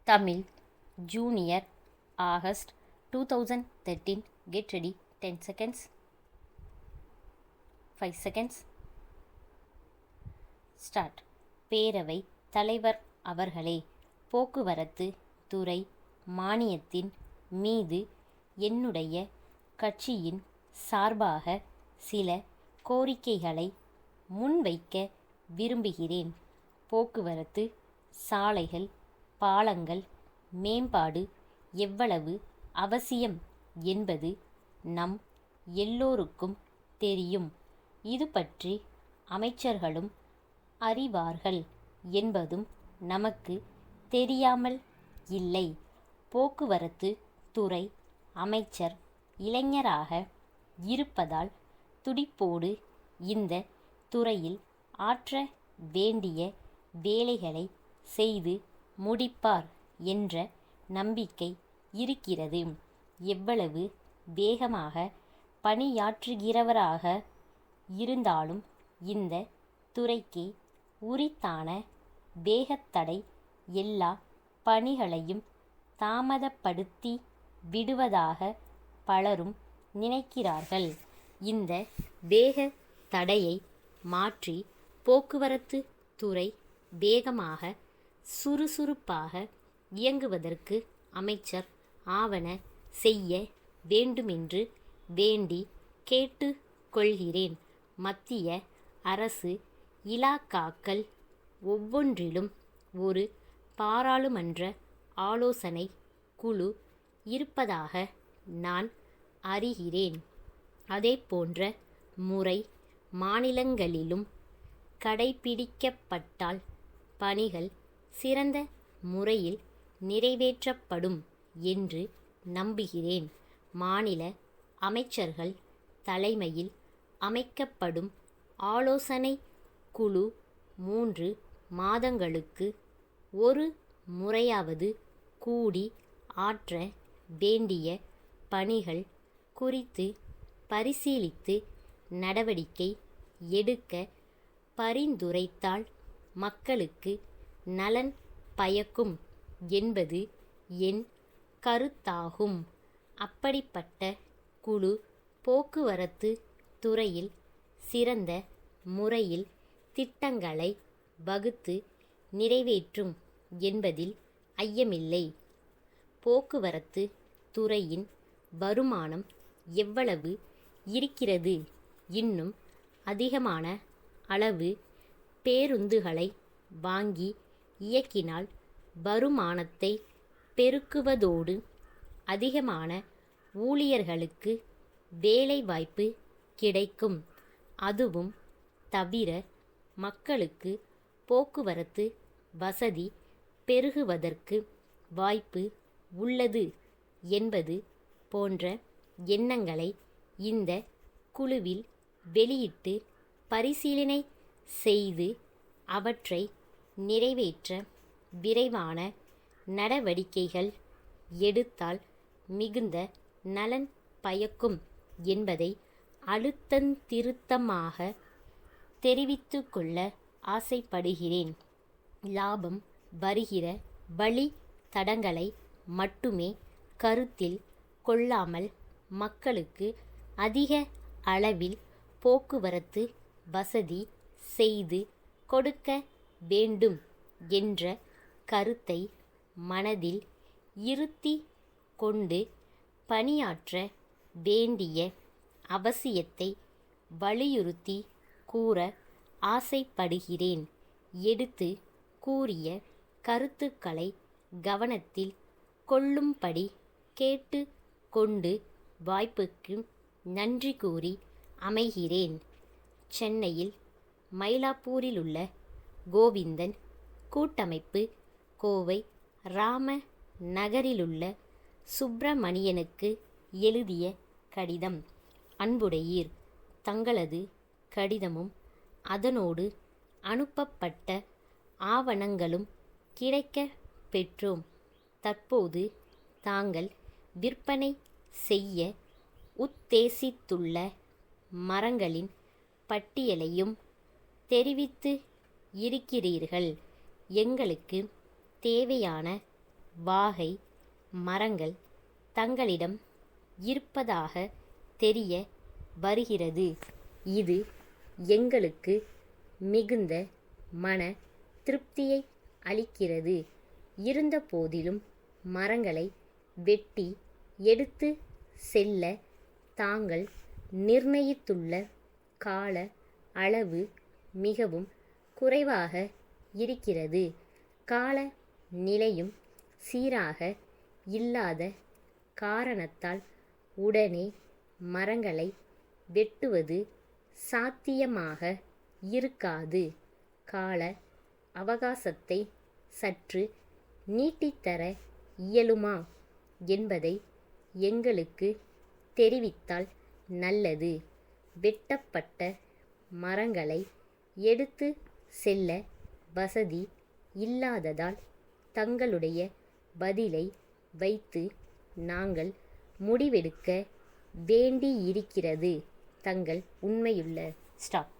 Tamil, Junior, August 2013. Get ready. 10 seconds. 5 seconds. Start. பேரவை தலைவர் அவர்களே, போக்குவரத்து துறை மானியத்தின் மீது என்னுடைய கட்சியின் சார்பாக சில கோரிக்கைகளை முன்வைக்க விரும்புகிறேன். போக்குவரத்து, சாலைகள், பாலங்கள் மேம்பாடு எவ்வளவு அவசியம் என்பது நம் எல்லோருக்கும் தெரியும். இது பற்றி அமைச்சர்களும் அறிவார்கள் என்பதும் நமக்கு தெரியாமல் இல்லை. போக்குவரத்து துறை அமைச்சர் இளைஞராக இருப்பதால் துடிப்போடு இந்த துறையில் ஆற்ற வேண்டிய வேலைகளை செய்து முடிப்பார் என்ற நம்பிக்கை இருக்கிறது. எவ்வளவு வேகமாக பணியாற்றுகிறவராக இருந்தாலும் இந்த துறைக்கு உரித்தான வேகத்தடை எல்லா பணிகளையும் தாமதப்படுத்தி விடுவதாக பலரும் நினைக்கிறார்கள். இந்த வேக தடையை மாற்றி போக்குவரத்து துறை வேகமாக சுறுசுறுப்பாக இயங்குவதற்கு அமைச்சர் ஆவன செய்ய வேண்டுமென்று வேண்டி கேட்டு கொள்கிறேன். மத்திய அரசு இலாக்காக்கள் ஒவ்வொன்றிலும் ஒரு பாராளுமன்ற ஆலோசனை குழு இருப்பதாக நான் அறிகிறேன். அதேபோன்ற முறை மாநிலங்களிலும் கடைபிடிக்கப்பட்டால் பணிகள் சிறந்த முறையில் நிறைவேற்றப்படும் என்று நம்புகிறேன். மாநில அமைச்சர்கள் தலைமையில் அமைக்கப்படும் ஆலோசனை குழு 3 மாதங்களுக்கு ஒரு முறையாவது கூடி ஆற்ற வேண்டிய பணிகள் குறித்து பரிசீலித்து நடவடிக்கை எடுக்க பரிந்துரைத்தால் மக்களுக்கு நலன் பயக்கும் என்பது என் கருத்தாகும். அப்படிப்பட்ட குழு போக்குவரத்து துறையில் சிறந்த முறையில் திட்டங்களை வகுத்து நிறைவேற்றும் என்பதில் ஐயமில்லை. போக்குவரத்து துறையின் வருமானம் எவ்வளவு இருக்கிறது? இன்னும் அதிகமான அளவு பேருந்துகளை வாங்கி இயக்கினால் வருமானத்தை பெருக்குவதோடு அதிகமான ஊழியர்களுக்கு வேலைவாய்ப்பு கிடைக்கும். அதுவும் தவிர மக்களுக்கு போக்குவரத்து வசதி பெருகுவதற்கு வாய்ப்பு உள்ளது என்பது போன்ற எண்ணங்களை இந்த குழுவில் வெளியிட்டு பரிசீலனை செய்து அவற்றை நிறைவேற்ற விரைவான நடவடிக்கைகள் எடுத்தால் மிகுந்த நலன் பயக்கும் என்பதை அழுத்தந்திருத்தமாக தெரிவித்துக் கொள்ள ஆசைப்படுகிறேன். லாபம் வருகிற வழி தடங்களை மட்டுமே கருத்தில் கொள்ளாமல் மக்களுக்கு அதிக அளவில் போக்குவரத்து வசதி செய்து கொடுக்க வேண்டும் என்ற கருத்தை மனதில் இருத்தி கொண்டு பணியாற்ற வேண்டிய அவசியத்தை வலியுறுத்தி கூற ஆசைப்படுகிறேன். எடுத்து கூறிய கருத்துக்களை கவனத்தில் கொள்ளும்படி கேட்டு கொண்டு வாய்ப்புக்கு நன்றி கூறி அமைகிறேன். சென்னையில் மயிலாப்பூரிலுள்ள கோவிந்தன் கூட்டமைப்பு, கோவை ராம நகரிலுள்ள சுப்பிரமணியனுக்கு எழுதிய கடிதம். அன்புடையீர், தங்களது கடிதமும் அதனோடு அனுப்பப்பட்ட ஆவணங்களும் கிடைக்கப் பெற்றோம். தற்போது தாங்கள் விற்பனை செய்ய உத்தேசித்துள்ள மரங்களின் பட்டியலையும் தெரிவித்து இருக்கிறீர்கள். எங்களுக்கு தேவையான வாகை மரங்கள் தங்களிடம் இருப்பதாக தெரிய வருகிறது. இது எங்களுக்கு மிகுந்த மன திருப்தியை அளிக்கிறது. இருந்தபோதிலும் மரங்களை வெட்டி எடுத்து செல்ல தாங்கள் நிர்ணயித்துள்ள கால அளவு மிகவும் குறைவாக இருக்கிறது. கால நிலையும் சீராக இல்லாத காரணத்தால் உடனே மரங்களை வெட்டுவது சாத்தியமாக இருக்காது. கால அவகாசத்தை சற்று நீட்டித்தர இயலுமா என்பதை எங்களுக்கு தெரிவித்தால் நல்லது. வெட்டப்பட்ட மரங்களை எடுத்து செல்ல வசதி இல்லாததால் தங்களுடைய பதிலை வைத்து நாங்கள் முடிவெடுக்க வேண்டியிருக்கிறது. தங்கள் உண்மையுள்ள ஸ்டாப்.